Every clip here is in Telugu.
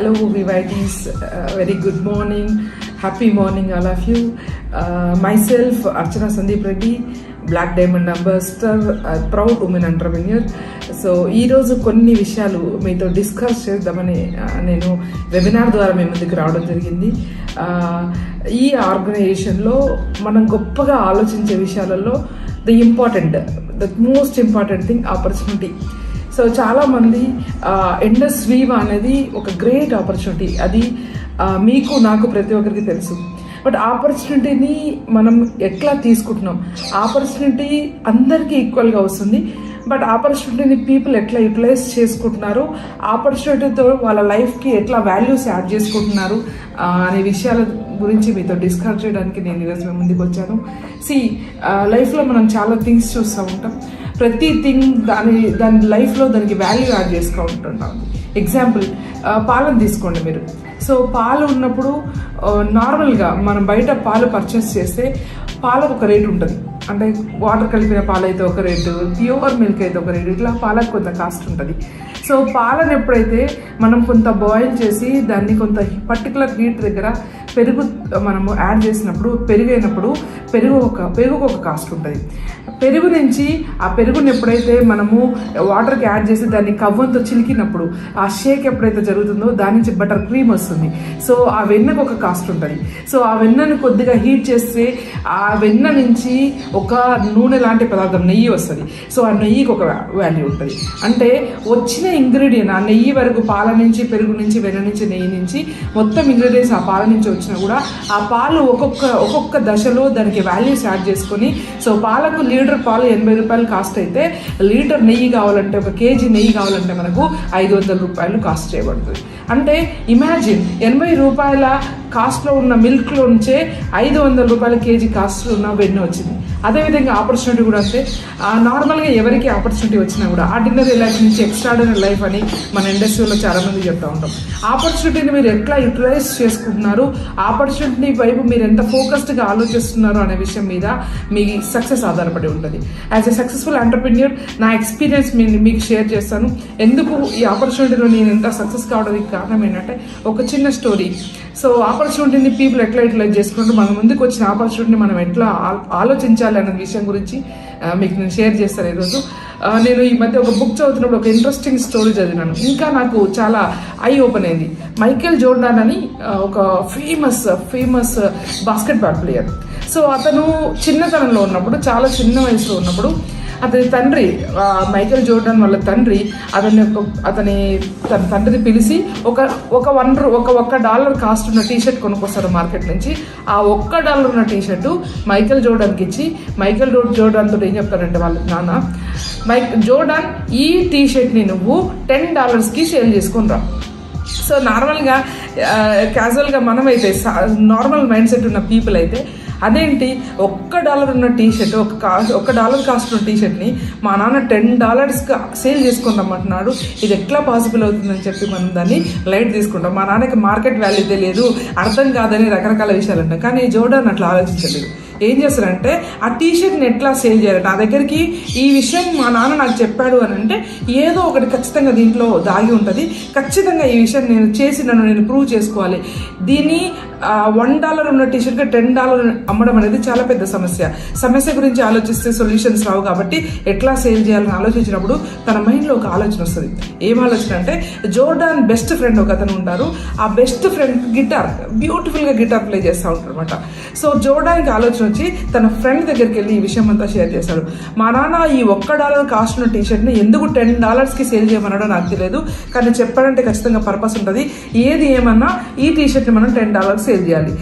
Hello Vivites, very good morning, happy morning all of you. Myself Archana Sandeep Reddy, Black Diamond Ambassador, proud woman entrepreneur. So ఈరోజు కొన్ని విషయాలు మీతో డిస్కస్ చేద్దామని నేను వెబినార్ ద్వారా మీ ముందుకు రావడం జరిగింది. ఈ ఆర్గనైజేషన్లో మనం గొప్పగా ఆలోచించే విషయాలలో the most important thing opportunity. So చాలామంది ఇండస్ వీవ్ అనేది ఒక గ్రేట్ ఆపర్చునిటీ, అది మీకు నాకు ప్రతి ఒక్కరికి తెలుసు. బట్ ఆపర్చునిటీని మనం ఎట్లా తీసుకుంటున్నాం, ఆపర్చునిటీ అందరికీ ఈక్వల్గా వస్తుంది. బట్ ఆపర్చునిటీని పీపుల్ ఎట్లా యూటిలైజ్ చేసుకుంటున్నారు, ఆపర్చునిటీతో వాళ్ళ లైఫ్కి ఎట్లా వాల్యూస్ యాడ్ చేసుకుంటున్నారు అనే విషయాల గురించి మీతో డిస్కస్ చేయడానికి నేను ఈరోజు మీ ముందుకు వచ్చాను. లైఫ్లో మనం చాలా థింగ్స్ చూస్తూ ఉంటాం. ప్రతి థింగ్ దాని లైఫ్లో దానికి వాల్యూ యాడ్ చేసుకుంటుంటాం. ఎగ్జాంపుల్, పాలను తీసుకోండి మీరు. సో పాలు ఉన్నప్పుడు నార్మల్గా మనం బయట పాలు పర్చేస్ చేస్తే పాలకు ఒక రేటు ఉంటుంది. అంటే వాటర్ కలిపిన పాలు అయితే ఒక రేటు, ప్యూర్ మిల్క్ అయితే ఒక రేటు, ఇట్లా పాలకు కొంత కాస్ట్ ఉంటుంది. సో పాలను ఎప్పుడైతే మనం కొంత బాయిల్ చేసి దాన్ని కొంత పర్టికులర్ హీట్ దగ్గర పెరుగు మనము యాడ్ చేసినప్పుడు పెరుగుకు ఒక కాస్ట్ ఉంటుంది. పెరుగు నుంచి ఆ పెరుగుని ఎప్పుడైతే మనము వాటర్కి యాడ్ చేసి దాన్ని కవ్వంతో చిలికినప్పుడు ఆ షేక్ ఎప్పుడైతే జరుగుతుందో దాని నుంచి బటర్ క్రీమ్ వస్తుంది. సో ఆ వెన్నకు ఒక కాస్ట్ ఉంటుంది. సో ఆ వెన్నను కొద్దిగా హీట్ చేస్తే ఆ వెన్న నుంచి ఒక నూనె లాంటి పదార్థం నెయ్యి వస్తుంది. సో ఆ నెయ్యికి ఒక వాల్యూ ఉంటుంది. అంటే వచ్చిన ఇంగ్రీడియంట్, ఆ నెయ్యి వరకు పాల నుంచి, పెరుగు నుంచి, వెన్న నుంచి, నెయ్యి నుంచి మొత్తం ఇంగ్రీడియంట్స్ ఆ పాల నుంచి వచ్చినా కూడా ఆ పాలు ఒక్కొక్క దశలో దానికి వాల్యూస్ యాడ్ చేసుకొని, సో పాలకు లీటర్ పాలు 80 రూపాయలు కాస్ట్ అయితే లీటర్ నెయ్యి కావాలంటే, ఒక కేజీ నెయ్యి కావాలంటే మనకు 500 రూపాయలు కాస్ట్ చేయబడుతుంది. అంటే ఇమాజిన్ 80 రూపాయల కాస్ట్లో ఉన్న మిల్క్లో నుంచే 500 రూపాయల కేజీ కాస్ట్ ఉన్న వెన్న వచ్చింది. అదేవిధంగా ఆపర్చునిటీ కూడా అంతే. నార్మల్గా ఎవరికి ఆపర్చునిటీ వచ్చినా కూడా ఆర్డినరీ లైఫ్ నుంచి ఎక్స్ట్రాడినరీ లైఫ్ అని మన ఇండస్ట్రీలో చాలామంది చెప్తూ ఉంటాం. ఆపర్చునిటీని మీరు ఎట్లా యూటిలైజ్ చేసుకుంటున్నారు, ఆపర్చునిటీ వైపు మీరు ఎంత ఫోకస్డ్గా ఆలోచిస్తున్నారు అనే విషయం మీద మీ సక్సెస్ ఆధారపడి ఉంటుంది. యాజ్ ఎ సక్సెస్ఫుల్ ఎంటర్‌ప్రెన్యూర్ నా ఎక్స్పీరియన్స్ మీకు షేర్ చేస్తాను. ఎందుకు ఈ ఆపర్చునిటీలో నేను ఎంత సక్సెస్ కావడానికి కారణం ఏంటంటే ఒక చిన్న స్టోరీ. సో ఆపర్చునిటీని పీపుల్ ఎట్లా యూటిలైజ్ చేసుకుంటూ మన ముందుకు వచ్చిన ఆపర్చునిటీని మనం ఎట్లా ఆలోచించాలి అనే విషయం గురించి మీకు నేను షేర్ చేస్తాను ఈరోజు. నేను ఈ మధ్య ఒక బుక్ చదువుతున్నప్పుడు ఒక ఇంట్రెస్టింగ్ స్టోరీ చదివినాను. ఇంకా నాకు చాలా ఐ ఓపెన్ అయింది. మైకేల్ జోర్డాన్ అని ఒక ఫేమస్ బాస్కెట్బాల్ ప్లేయర్. సో అతను చిన్నతనంలో ఉన్నప్పుడు, చాలా చిన్న వయసులో ఉన్నప్పుడు అతని తండ్రి, మైకేల్ జోర్డాన్ వాళ్ళ తండ్రి తన తండ్రిని పిలిచి $1 కాస్ట్ ఉన్న టీషర్ట్ కొనుక్కొస్తాడు మార్కెట్ నుంచి. ఆ $1 ఉన్న టీషర్టు మైకేల్ జోర్డాన్కి ఇచ్చి, మైకేల్ జోర్డాన్ తోటి ఏం చెప్తాడంటే వాళ్ళ నాన్న, జోర్డాన్ ఈ టీషర్ట్ని నువ్వు $10కి సేల్ చేసుకుని రా. సో నార్మల్గా క్యాజువల్గా మనమైతే నార్మల్ మైండ్ సెట్ ఉన్న పీపుల్ అయితే అదేంటి $1 ఉన్న టీషర్ట్, $1 కాస్ట్ ఉన్న టీషర్ట్ని మా నాన్న $10 సేల్ చేసుకుని రమ్మంటున్నాడు, ఇది ఎట్లా పాసిబుల్ అవుతుందని చెప్పి మనం దాన్ని లైట్ తీసుకుంటాం. మా నాన్నకి మార్కెట్ వాల్యూ తెలియదు, అర్థం కాదని రకరకాల విషయాలు అంటాం. కానీ జోర్డాన్ అట్లా ఆలోచించలేదు. ఏం చేస్తారంటే ఆ టీషర్ట్ని ఎట్లా సేల్ చేయాలి, నా దగ్గరికి ఈ విషయం మా నాన్న నాకు చెప్పాడు అని అంటే ఏదో ఒకటి ఖచ్చితంగా దీంట్లో దాగి ఉంటుంది, ఖచ్చితంగా ఈ విషయం నేను చేసి నేను ప్రూవ్ చేసుకోవాలి. దీన్ని $1 ఉన్న టీషర్ట్కి $10 అమ్మడం అనేది చాలా పెద్ద సమస్య గురించి ఆలోచిస్తే సొల్యూషన్స్ రావు. కాబట్టి ఎట్లా సేల్ చేయాలని ఆలోచించినప్పుడు తన మైండ్లో ఒక ఆలోచన వస్తుంది. ఏం ఆలోచన అంటే, జోర్డాన్ బెస్ట్ ఫ్రెండ్ ఒక అతను ఉంటారు. ఆ బెస్ట్ ఫ్రెండ్ బ్యూటిఫుల్గా గిటార్ ప్లే చేస్తూ ఉంటారు అనమాట. సో జోర్డాన్కి ఆలోచన వచ్చి తన ఫ్రెండ్ దగ్గరికి వెళ్ళి ఈ విషయం అంతా షేర్ చేశాడు. మా నాన్న ఈ $1 కాస్ట్ ఉన్న టీషర్ట్ని ఎందుకు $10కి సేల్ చేయమన్నాడో నాకు తెలియదు, కానీ చెప్పాడంటే ఖచ్చితంగా పర్పస్ ఉంటుంది. ఏది ఏమన్నా ఈ టీషర్ట్ని మనం $10 సేల్ చేయాలి.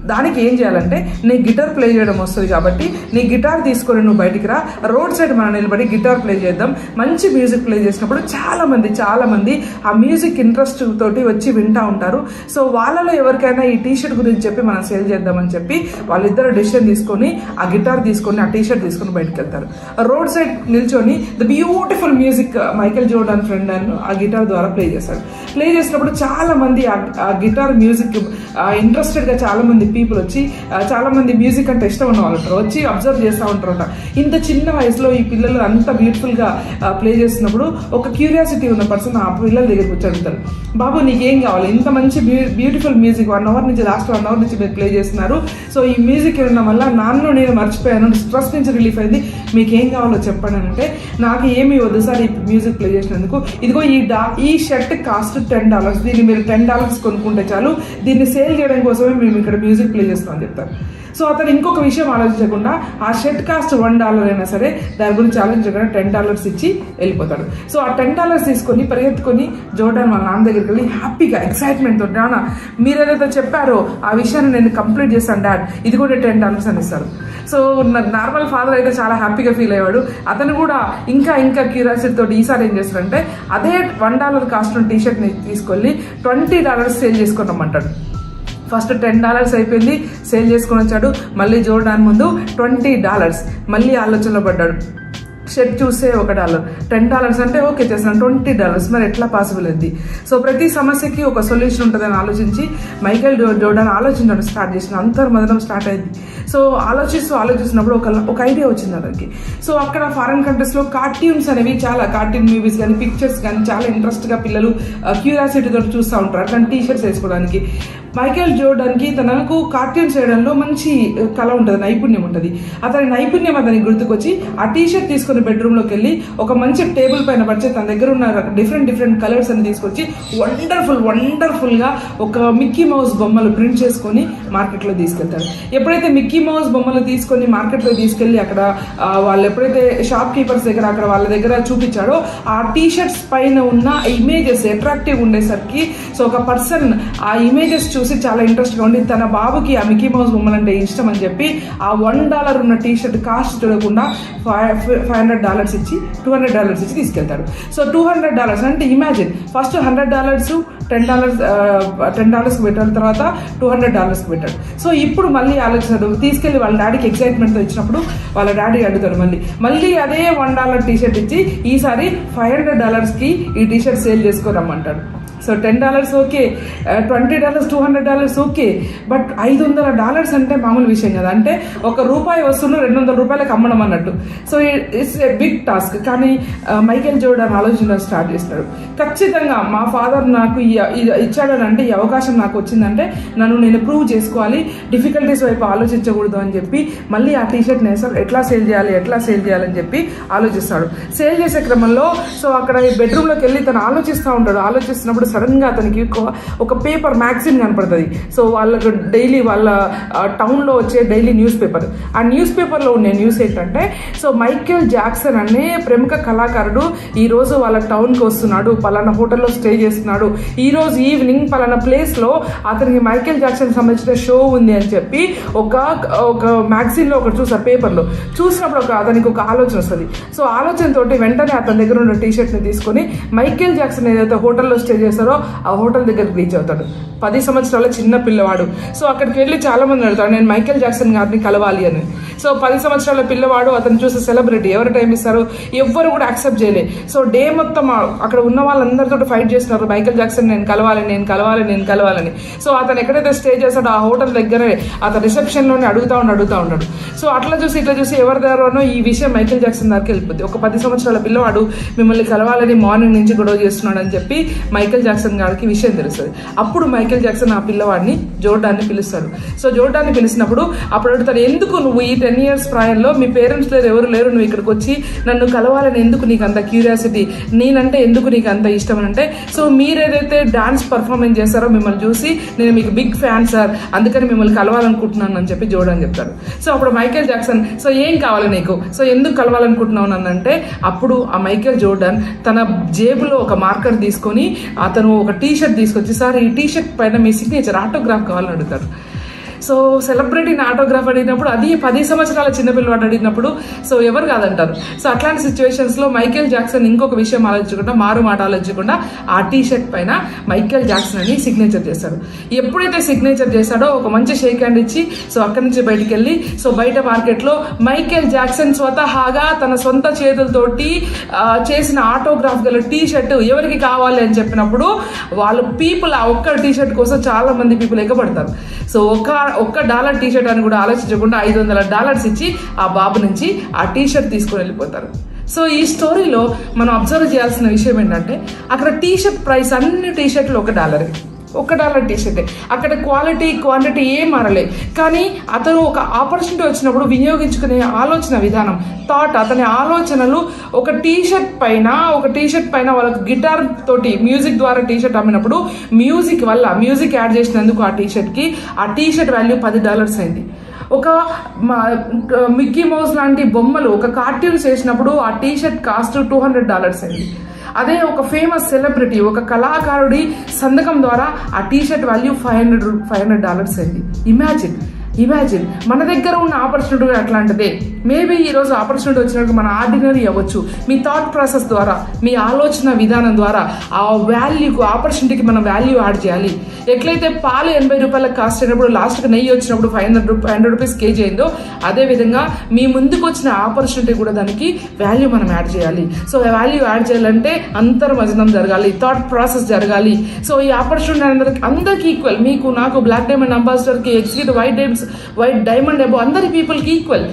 దానికి ఏం చేయాలంటే, నీ గిటార్ ప్లే చేయడం వస్తుంది కాబట్టి నీ గిటార్ తీసుకొని నువ్వు బయటికి రా, రోడ్ సైడ్ మనం నిలబడి గిటార్ ప్లే చేద్దాం. మంచి మ్యూజిక్ ప్లే చేసినప్పుడు చాలామంది ఆ మ్యూజిక్ ఇంట్రెస్ట్ తోటి వచ్చి వింటూ ఉంటారు. సో వాళ్ళలో ఎవరికైనా ఈ టీషర్ట్ గురించి చెప్పి మనం సేల్ చేద్దామని చెప్పి వాళ్ళిద్దరు డెసిషన్ తీసుకొని ఆ గిటార్ తీసుకొని ఆ టీషర్ట్ తీసుకొని బయటకు వెళ్తారు. రోడ్ సైడ్ నిల్చొని the beautiful music Michael Jordan friend అని ఆ గిటార్ ద్వారా ప్లే చేస్తాడు. ప్లే చేసినప్పుడు చాలామంది ఆ గిటార్ మ్యూజిక్ ఇంట్రెస్టెడ్గా చాలామంది పీపుల్ వచ్చి చాలామంది మ్యూజిక్ అంటే ఇష్టం ఉన్న వాళ్ళు ఉంటారు, వచ్చి అబ్జర్వ్ చేస్తూ ఉంటారట. ఇంత చిన్న వయసులో ఈ పిల్లలు అంత బ్యూటిఫుల్గా ప్లే చేస్తున్నప్పుడు ఒక క్యూరియాసిటీ ఉన్న పర్సన్ ఆ పిల్లల దగ్గరికి వచ్చి అడుగుతారు, బాబు నీకేం కావాలి, ఇంత మంచి బ్యూటిఫుల్ మ్యూజిక్ 1 hour నుంచి లాస్ట్ 1 hour నుంచి మీరు ప్లే చేస్తున్నారు, సో ఈ మ్యూజిక్ వినడం వల్ల నేను మర్చిపోయాను, స్ట్రెస్ నుంచి రిలీఫ్ అయింది, మీకు ఏం కావాలో చెప్పండి అంటే, నాకు ఏమీ వద్దు సార్ ఈ మ్యూజిక్ ప్లే చేసినందుకు, ఇదిగో ఈ షర్ట్ కాస్ట్ $10, దీన్ని మీరు $10 కొనుక్కుంటే చాలు, దీన్ని సేల్ చేయడం కోసమే మేము ఇక్కడ మ్యూజిక్ ప్లే చేస్తామని చెప్తారు. సో అతను ఇంకొక విషయం ఆలోచించకుండా ఆ షర్ట్ కాస్ట్ $1 అయినా సరే దాని గురించి ఆలోచించకుండా $10 ఇచ్చి వెళ్ళిపోతాడు. సో ఆ $10 తీసుకొని పరిగెత్తుకొని జోర్డాన్ వాళ్ళ నాన్న దగ్గరికి వెళ్ళి హ్యాపీగా ఎక్సైట్మెంట్తో, నాన్న మీరు ఏదైతే చెప్పారో ఆ విషయాన్ని నేను కంప్లీట్ చేస్తాను డాడ్, ఇది కూడా $10 అని ఇస్తారు. సో నార్మల్ ఫాదర్ అయితే చాలా హ్యాపీగా ఫీల్ అయ్యాడు. అతను కూడా ఇంకా క్యూరియాసిటీ తోటి ఈసారి ఏం చేస్తాడంటే అదే $1 కాస్ట్ ఉన్న టీషర్ట్ని తీసుకెళ్ళి $20 సేల్ చేసుకున్నామంటాడు. ఫస్ట్ $10 అయిపోయింది, సేల్ చేసుకొని వచ్చాడు. మళ్ళీ జోర్డాన్ ముందు $20 మళ్ళీ ఆలోచనలో పడ్డాడు. షర్ట్ చూసే $1, $10 అంటే ఓకే చేస్తాను, $20 మరి ఎట్లా పాసిబుల్ అయింది? సో ప్రతి సమస్యకి ఒక సొల్యూషన్ ఉంటుందని ఆలోచించి మైకేల్ జోర్డాన్ ఆలోచించడం స్టార్ట్ చేసిన, అంతర్మదనం స్టార్ట్ అయింది. సో ఆలోచిస్తున్నప్పుడు ఒక ఐడియా వచ్చింది అతనికి. సో అక్కడ ఫారెన్ కంట్రీస్లో కార్టూన్స్ అనేవి చాలా, కార్టూన్ మూవీస్ కానీ పిక్చర్స్ కానీ చాలా ఇంట్రెస్ట్గా పిల్లలు క్యూరియాసిటీతో చూస్తూ ఉంటారు అట్లాంటి టీషర్ట్స్ వేసుకోవడానికి. మైకేల్ జోర్డాన్కి తనకు కార్టూన్స్ వేయడంలో మంచి కళ ఉంటుంది, నైపుణ్యం ఉంటుంది. అతని నైపుణ్యం అతనికి గుర్తుకొచ్చి ఆ టీషర్ట్ తీసుకుని బెడ్రూమ్లోకి వెళ్ళి ఒక మంచి టేబుల్ పైన పరిచి తన దగ్గర ఉన్న డిఫరెంట్ కలర్స్ అని తీసుకొచ్చి వండర్ఫుల్గా ఒక మిక్కీ మౌస్ బొమ్మలు ప్రింట్ చేసుకొని మార్కెట్లో తీసుకెళ్తారు. ఎప్పుడైతే మిక్కీ మౌస్ బొమ్మలు తీసుకొని మార్కెట్లో తీసుకెళ్ళి అక్కడ వాళ్ళు ఎప్పుడైతే షాప్ కీపర్స్ దగ్గర అక్కడ వాళ్ళ దగ్గర చూపించాడో ఆ టీషర్ట్స్ పైన ఉన్న ఇమేజెస్ అట్రాక్టివ్ ఉండేసరికి సో ఒక పర్సన్ ఆ ఇమేజెస్ చూసి చాలా ఇంట్రెస్ట్గా ఉండి తన బాబుకి ఆ మిక్కీ మౌస్ బొమ్మలు అంటే ఇష్టం అని చెప్పి ఆ $1 ఉన్న టీషర్ట్ కాస్ట్ చూడకుండా $500 ఇచ్చి $200 ఇచ్చి తీసుకెళ్తాడు. సో $200 అంటే ఇమాజిన్, ఫస్ట్ $100 $10 పెట్టాడు, తర్వాత $200 పెట్టాడు. సో ఇప్పుడు మళ్ళీ ఆలోచిస్తాడు, తీసుకెళ్ళి వాళ్ళ డాడీకి ఎక్సైట్మెంట్తో ఇచ్చినప్పుడు వాళ్ళ డాడీ అడుగుతాడు మళ్ళీ అదే $1 టీషర్ట్ ఇచ్చి ఈసారి $500కి ఈ టీషర్ట్ సేల్ చేసుకురమ్మంటాడు. సో $10 ఓకే, $20 $200 ఓకే, బట్ $500 అంటే మామూలు విషయం కదా. అంటే ₹1 వస్తువును $200 అమ్మడం అన్నట్టు. So it's a big task. కానీ మైకేల్ జోర్డాన్ ఆలోచన స్టార్ట్ చేస్తాడు, ఖచ్చితంగా మా ఫాదర్ నాకు ఇచ్చాడని అంటే ఈ అవకాశం నాకు వచ్చిందంటే నేను ప్రూవ్ చేసుకోవాలి, డిఫికల్టీస్ వైపు ఆలోచించకూడదు అని చెప్పి మళ్ళీ ఆ టీషర్ట్ని ఎట్లా సేల్ చేయాలని చెప్పి ఆలోచిస్తాడు. సేల్ చేసే క్రమంలో సో అక్కడ బెడ్రూమ్లోకి వెళ్ళి తను ఆలోచిస్తున్నప్పుడు సడన్గా అతనికి ఒక పేపర్ మ్యాగజైన్ కనపడుతుంది. సో వాళ్ళకు డైలీ వాళ్ళ టౌన్లో వచ్చే డైలీ న్యూస్ పేపర్, ఆ న్యూస్ పేపర్లో ఉండే న్యూస్ ఏంటంటే సో మైకేల్ జాక్సన్ అనే ప్రముఖ కళాకారుడు ఈరోజు వాళ్ళ టౌన్కి వస్తున్నాడు, పలానా హోటల్లో స్టే చేస్తున్నాడు, ఈరోజు ఈవినింగ్ పలానా ప్లేస్లో అతనికి మైకేల్ జాక్సన్ సంబంధించిన షో ఉంది అని చెప్పి ఒక మ్యాగజైన్లో ఒకటి చూసారు, పేపర్లో చూసినప్పుడు అతనికి ఒక ఆలోచన వస్తుంది. సో ఆలోచనతోటి వెంటనే అతని దగ్గర ఉన్న టీషర్ట్ని తీసుకొని మైకేల్ జాక్సన్ ఏదైతే హోటల్లో స్టే చేస్తారో ఆ హోటల్ దగ్గరికి రీచ్ అవుతాడు. 10 సంవత్సరాల చిన్న పిల్లవాడు. సో అక్కడికి వెళ్ళి చాలా మంది అడుగుతాడు, నేను మైకేల్ జాక్సన్ గారిని కలవాలి అని. సో 10 సంవత్సరాల పిల్లవాడు, అతను చూసే సెలబ్రిటీ, ఎవరు టైం ఇస్తారు, ఎవ్వరు కూడా యాక్సెప్ట్ చేయలే. సో డే మొత్తం అక్కడ ఉన్న వాళ్ళందరితో ఫైట్ చేస్తున్నారు, మైకేల్ జాక్సన్ నేను కలవాలని. సో అతను ఎక్కడైతే స్టే చేస్తాడో ఆ హోటల్ దగ్గరే అతను రిసెప్షన్లోనే అడుగుతా ఉన్నాడు. సో ఇట్లా చూసి ఎవరి దగ్గరనో ఈ విషయం మైకేల్ జాక్సన్ దగ్గరికి వెళ్ళిపోద్ది. ఒక 10 సంవత్సరాల పిల్లవాడు మిమ్మల్ని కలవాలని మార్నింగ్ నుంచి గొడవ చేస్తున్నాడు అని చెప్పి మైకేల్ జాక్సన్ గారికి విషయం తెలుస్తుంది. అప్పుడు మైకేల్ జాక్సన్ ఆ పిల్లవాడిని జోర్డాన్ని పిలుస్తాడు. సో జోర్డాన్ని పిలిచినప్పుడు అప్పుడు అడుగుతాడు, ఎందుకు నువ్వు ఈ 10 years ప్రాయంలో మీ పేరెంట్స్ ఎవరు లేరు, నువ్వు ఇక్కడికి వచ్చి నన్ను కలవాలని ఎందుకు నీకు అంత క్యూరియాసిటీ, నేనంటే ఎందుకు నీకు అంత ఇష్టం అని అంటే, సో మీరేదైతే డాన్స్ పర్ఫార్మెన్స్ చేస్తారో మిమ్మల్ని చూసి నేను మీకు బిగ్ ఫ్యాన్ సార్, అందుకని మిమ్మల్ని కలవాలనుకుంటున్నాను అని చెప్పి జోర్డాన్ చెప్తాడు. సో అప్పుడు మైకేల్ జాక్సన్, సో ఏం కావాలి నీకు, సో ఎందుకు కలవాలనుకుంటున్నావు అని అంటే, అప్పుడు ఆ మైకేల్ జోర్డాన్ తన జేబులో ఒక మార్కర్ తీసుకొని అతను ఒక టీషర్ట్ తీసుకొచ్చి, సార్ ఈ టీషర్ట్ పైన మీ సిగ్నేచర్ ఆటోగ్రాఫ్ కావాలని అడుగుతాడు. సో సెలబ్రిటీని ఆటోగ్రాఫ్ అడిగినప్పుడు, అది 10 సంవత్సరాల చిన్నపిల్లవాడు అడిగినప్పుడు సో ఎవరు కాదంటారు. సో అట్లాంటి సిచ్యువేషన్స్లో మైకేల్ జాక్సన్ ఇంకొక విషయం ఆలోచించకుండా, మారు మాట ఆలోచించకుండా ఆ టీషర్ట్ పైన మైకేల్ జాక్సన్ అని సిగ్నేచర్ చేశాడు. ఎప్పుడైతే సిగ్నేచర్ చేశాడో ఒక మంచి షేక్ హ్యాండ్ ఇచ్చి సో అక్కడి నుంచి బయటికి వెళ్ళి సో బయట మార్కెట్లో మైకేల్ జాక్సన్ స్వతహాగా తన సొంత చేతులతోటి చేసిన ఆటోగ్రాఫ్ గల టీషర్ట్ ఎవరికి కావాలి అని చెప్పినప్పుడు వాళ్ళు పీపుల్ ఆ ఒక్క టీషర్ట్ కోసం చాలా మంది పీపుల్ ఎగబడతారు. సో $1 టీ షర్ట్ అని కూడా ఆలోచించకుండా $500 ఇచ్చి ఆ బాబు నుంచి ఆ టీ షర్ట్ తీసుకుని వెళ్ళిపోతారు. సో ఈ స్టోరీలో మనం అబ్జర్వ్ చేయాల్సిన విషయం ఏంటంటే అక్కడ టీ షర్ట్ ప్రైస్ అన్ని టీ షర్ట్లు $1 టీ షర్టే. అక్కడ క్వాలిటీ క్వాంటిటీ ఏం మారలే. కానీ అతను ఒక ఆపర్చునిటీ వచ్చినప్పుడు వినియోగించుకునే ఆలోచన విధానం, అతని ఆలోచనలు ఒక టీ షర్ట్ పైన వాళ్ళకి గిటార్ తోటి మ్యూజిక్ ద్వారా టీ షర్ట్ అమ్మినప్పుడు మ్యూజిక్ యాడ్ చేసినందుకు ఆ టీ షర్ట్ వాల్యూ $10 అయింది. ఒక మిక్కీ మౌస్ లాంటి బొమ్మలు ఒక కార్టూన్స్ వేసినప్పుడు ఆ టీ షర్ట్ కాస్ట్ $200 అయింది. అదే ఒక ఫేమస్ సెలబ్రిటీ ఒక కళాకారుడి సంతకం ద్వారా ఆ టీ షర్ట్ వాల్యూ $500 అయింది. ఇమాజిన్ మన దగ్గర ఉన్న ఆపర్చునిటీ అట్లాంటిదే. మేబీ ఈరోజు ఆపర్చునిటీ వచ్చినప్పుడు మన ఆర్డినరీ అవ్వచ్చు. మీ థాట్ ప్రాసెస్ ద్వారా, మీ ఆలోచన విధానం ద్వారా ఆ ఆపర్చునిటీకి మనం వాల్యూ యాడ్ చేయాలి. ఎట్లయితే పాలు $80 కాస్ట్ అయినప్పుడు లాస్ట్కి నెయ్యి వచ్చినప్పుడు $500 కేజీ అయిందో, అదేవిధంగా మీ ముందుకు వచ్చిన ఆపర్చునిటీ కూడా దానికి వాల్యూ మనం యాడ్ చేయాలి. సో వాల్యూ యాడ్ చేయాలంటే అంతర్మజనం జరగాలి, థాట్ ప్రాసెస్ జరగాలి. సో ఈ ఆపర్చునిటీ అందరికి ఈక్వల్. మీకు, నాకు, బ్లాక్ డైమండ్ అంబాసిడర్కి, ఎగ్జిక్యూటివ్ వైట్ డైమండ్ అబో అందరి పీపుల్కి ఈక్వల్.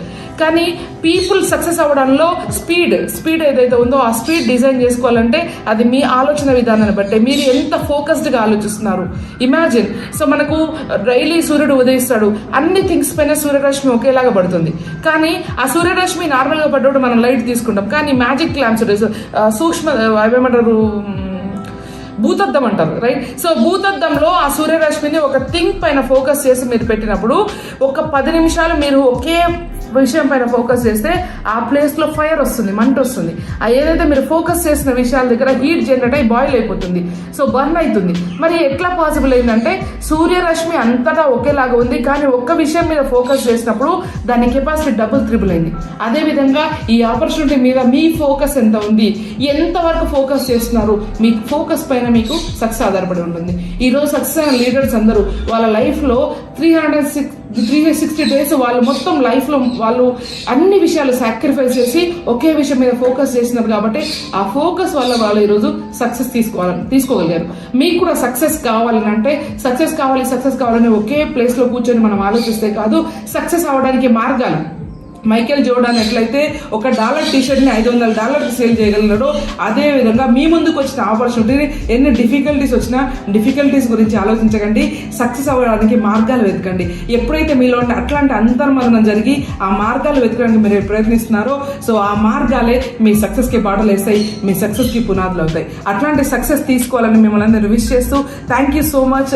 కానీ పీపుల్ సక్సెస్ అవ్వడంలో స్పీడ్ ఏదైతే ఉందో ఆ స్పీడ్ డిజైన్ చేసుకోవాలంటే అది మీ ఆలోచన విధానాన్ని బట్టే. మీరు ఎంత ఫోకస్డ్గా ఆలోచిస్తున్నారు. ఇమాజిన్, సో మనకు డైలీ సూర్యుడు ఉదయిస్తాడు, అన్ని థింగ్స్ పైన సూర్యరశ్మి ఒకేలాగా పడుతుంది. కానీ ఆ సూర్యరశ్మి నార్మల్గా పడ్డప్పుడు మనం లైట్ తీసుకుంటాం. కానీ మ్యాజిక్ ల్యాంప్స్ సూక్ష్మ ఏమంటారు, భూతద్దం అంటారు, రైట్? సో భూతద్దంలో ఆ సూర్యరశ్మిని ఒక థింగ్ పైన ఫోకస్ చేసి మీరు పెట్టినప్పుడు ఒక 10 నిమిషాలు మీరు ఒకే విషయం పైన ఫోకస్ చేస్తే ఆ ప్లేస్లో ఫైర్ వస్తుంది, మంట వస్తుంది. ఏదైతే మీరు ఫోకస్ చేసిన విషయాల దగ్గర హీట్ జనరేట్ అయ్యి బాయిల్ అయిపోతుంది, సో బర్న్ అవుతుంది. మరి ఎట్లా పాసిబుల్ అయిందంటే సూర్యరశ్మి అంతటా ఒకేలాగా ఉంది, కానీ ఒక్క విషయం మీద ఫోకస్ చేసినప్పుడు దాని కెపాసిటీ డబుల్ త్రిబుల్ అయింది. అదేవిధంగా ఈ ఆపర్చునిటీ మీద మీ ఫోకస్ ఎంత ఉంది, ఎంతవరకు ఫోకస్ చేస్తున్నారు, మీ ఫోకస్ పైన మీకు సక్సెస్ ఆధారపడి ఉంటుంది. ఈరోజు సక్సెస్ అయిన లీడర్స్ అందరూ వాళ్ళ లైఫ్లో 360 days వాళ్ళు మొత్తం లైఫ్లో వాళ్ళు అన్ని విషయాలు సాక్రిఫైస్ చేసి ఒకే విషయం మీద ఫోకస్ చేసినారు. కాబట్టి ఆ ఫోకస్ వల్ల వాళ్ళు ఈరోజు సక్సెస్ తీసుకోగలిగారు. మీకు కూడా సక్సెస్ కావాలని ఒకే ప్లేస్లో కూర్చొని మనం ఆలోచిస్తే కాదు. సక్సెస్ అవ్వడానికి మార్గాలు, మైకేల్ జోర్డాన్ ఎట్లయితే $1 టీ షర్ట్ని $500 సేల్ చేయగలిగాడో, అదే విధంగా మీ ముందుకు వచ్చిన ఆపర్చునిటీని ఎన్ని డిఫికల్టీస్ గురించి ఆలోచించకండి. సక్సెస్ అవ్వడానికి మార్గాలు వెతకండి. ఎప్పుడైతే మీలో అట్లాంటి అంతర్మదనం జరిగి ఆ మార్గాలు వెతకడానికి మీరు ప్రయత్నిస్తున్నారో, సో ఆ మార్గాలే మీ సక్సెస్కి బాటలు వేస్తాయి, మీ సక్సెస్కి పునాదులు అవుతాయి. అట్లాంటి సక్సెస్ తీసుకోవాలని మిమ్మల్ని అందరూ విష్ చేస్తూ థ్యాంక్ యూ సో మచ్.